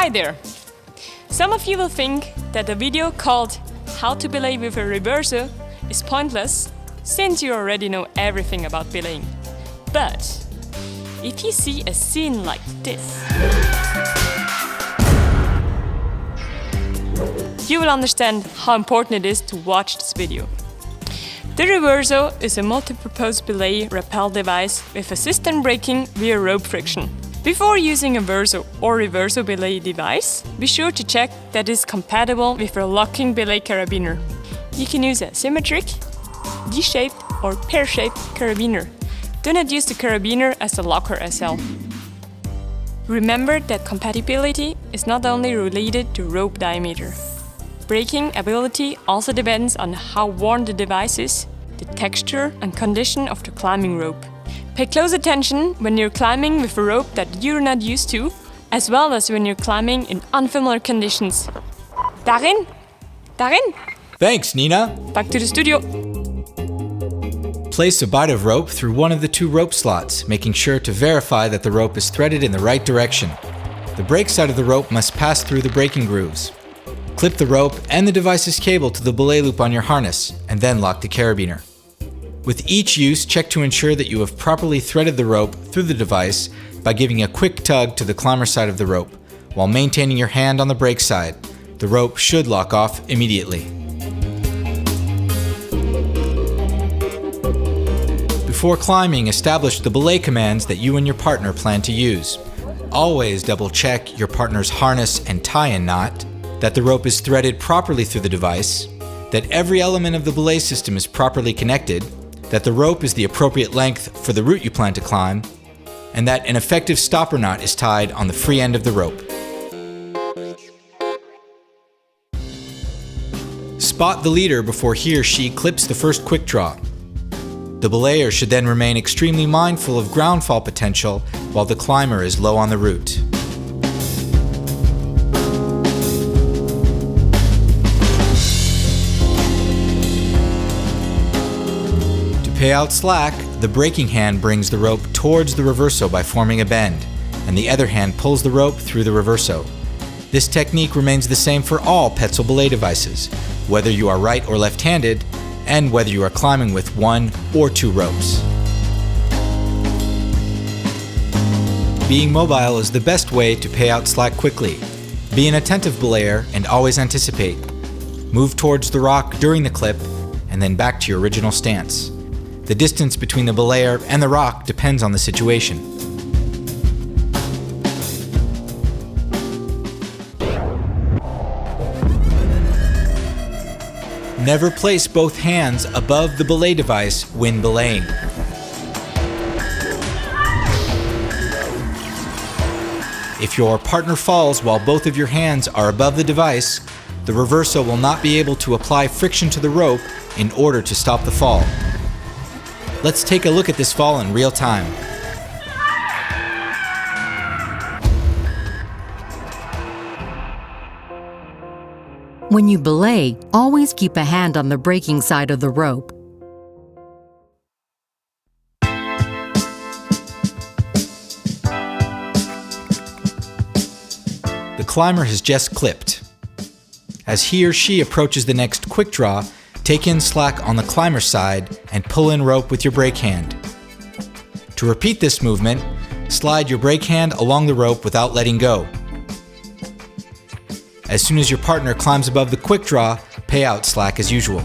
Hi there! Some of you will think that the video called How to Belay with a Reverso is pointless since you already know everything about belaying. But if you see a scene like this, you will understand how important it is to watch this video. The reverso is a multi-purpose belay rappel device with assistant braking via rope friction. Before using a verso or reverso belay device, be sure to check that it is compatible with your locking belay carabiner. You can use a symmetric, D-shaped or pear-shaped carabiner. Do not use the carabiner as a locker SL. Remember that compatibility is not only related to rope diameter. Braking ability also depends on how worn the device is, the texture and condition of the climbing rope. Pay close attention when you're climbing with a rope that you're not used to, as well as when you're climbing in unfamiliar conditions. Darin? Thanks, Nina. Back to the studio. Place a bight of rope through one of the two rope slots, making sure to verify that the rope is threaded in the right direction. The brake side of the rope must pass through the braking grooves. Clip the rope and the device's cable to the belay loop on your harness, and then lock the carabiner. With each use, check to ensure that you have properly threaded the rope through the device by giving a quick tug to the climber side of the rope, while maintaining your hand on the brake side. The rope should lock off immediately. Before climbing, establish the belay commands that you and your partner plan to use. Always double check your partner's harness and tie-in knot, that the rope is threaded properly through the device, that every element of the belay system is properly connected, that the rope is the appropriate length for the route you plan to climb, and that an effective stopper knot is tied on the free end of the rope. Spot the leader before he or she clips the first quick draw. The belayer should then remain extremely mindful of ground fall potential while the climber is low on the route. To pay out slack, the braking hand brings the rope towards the reverso by forming a bend, and the other hand pulls the rope through the reverso. This technique remains the same for all Petzl belay devices, whether you are right or left-handed, and whether you are climbing with one or two ropes. Being mobile is the best way to pay out slack quickly. Be an attentive belayer and always anticipate. Move towards the rock during the clip, and then back to your original stance. The distance between the belayer and the rock depends on the situation. Never place both hands above the belay device when belaying. If your partner falls while both of your hands are above the device, the reverso will not be able to apply friction to the rope in order to stop the fall. Let's take a look at this fall in real time. When you belay, always keep a hand on the braking side of the rope. The climber has just clipped. As he or she approaches the next quick draw, take in slack on the climber's side and pull in rope with your brake hand. To repeat this movement, slide your brake hand along the rope without letting go. As soon as your partner climbs above the quick draw, pay out slack as usual.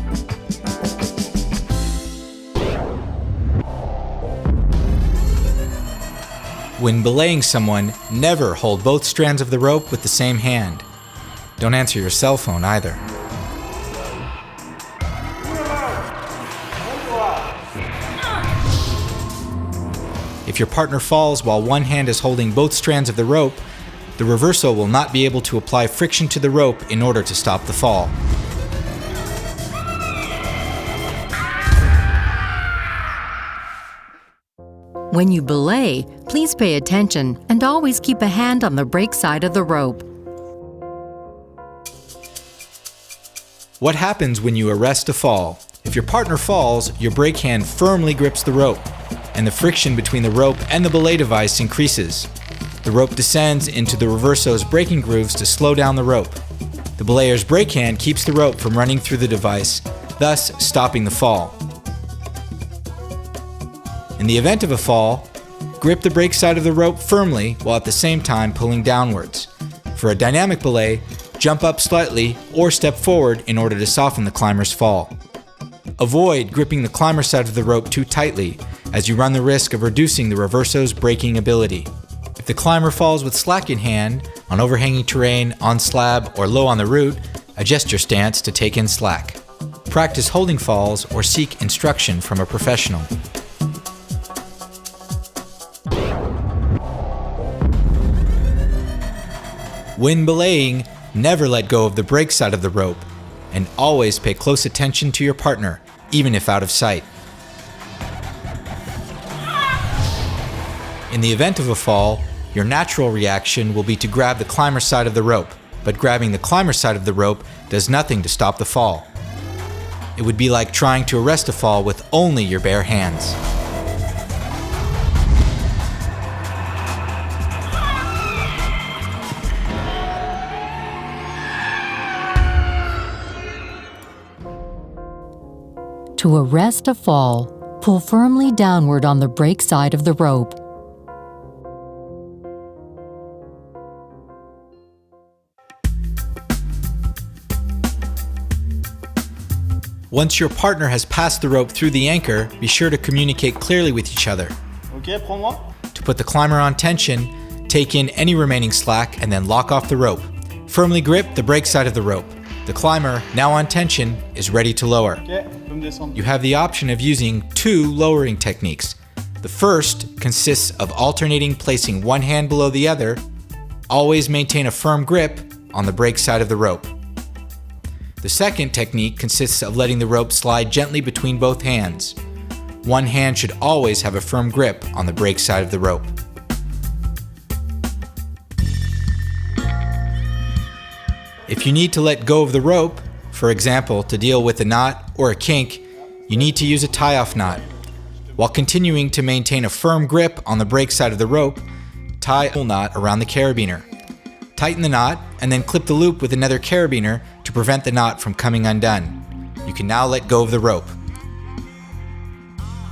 When belaying someone, never hold both strands of the rope with the same hand. Don't answer your cell phone either. If your partner falls while one hand is holding both strands of the rope, the reverso will not be able to apply friction to the rope in order to stop the fall. When you belay, please pay attention and always keep a hand on the brake side of the rope. What happens when you arrest a fall? If your partner falls, your brake hand firmly grips the rope, and the friction between the rope and the belay device increases. The The rope descends into the reverso's braking grooves to slow down the rope. The belayer's brake hand keeps the rope from running through the device, thus stopping the fall. In the event of a fall, grip the brake side of the rope firmly while at the same time pulling downwards. For a dynamic belay, jump up slightly or step forward in order to soften the climber's fall. Avoid gripping the climber side of the rope too tightly, as you run the risk of reducing the reverso's braking ability. If the climber falls with slack in hand, on overhanging terrain, on slab, or low on the route, adjust your stance to take in slack. Practice holding falls or seek instruction from a professional. When belaying, never let go of the brake side of the rope, and always pay close attention to your partner, even if out of sight. In the event of a fall, your natural reaction will be to grab the climber side of the rope, but grabbing the climber side of the rope does nothing to stop the fall. It would be like trying to arrest a fall with only your bare hands. To arrest a fall, pull firmly downward on the brake side of the rope. Once your partner has passed the rope through the anchor, be sure to communicate clearly with each other. Ok, prends-moi. To put the climber on tension, take in any remaining slack and then lock off the rope. Firmly grip the brake side of the rope. The climber, now on tension, is ready to lower. Ok, peux me descendre. You have the option of using two lowering techniques. The first consists of alternating placing one hand below the other. Always maintain a firm grip on the brake side of the rope. The second technique consists of letting the rope slide gently between both hands. One hand should always have a firm grip on the brake side of the rope. If you need to let go of the rope, for example, to deal with a knot or a kink, you need to use a tie-off knot. While continuing to maintain a firm grip on the brake side of the rope, tie a knot around the carabiner. Tighten the knot and then clip the loop with another carabiner to prevent the knot from coming undone. You can now let go of the rope.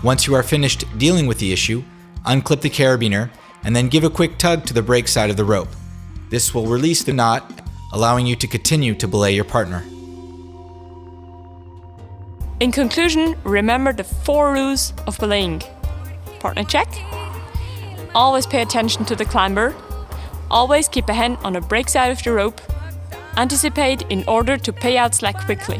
Once you are finished dealing with the issue, unclip the carabiner and then give a quick tug to the brake side of the rope. This will release the knot, allowing you to continue to belay your partner. In conclusion, remember the 4 rules of belaying. Partner check. Always pay attention to the climber. Always keep a hand on the brake side of the rope. Anticipate in order to pay out slack quickly.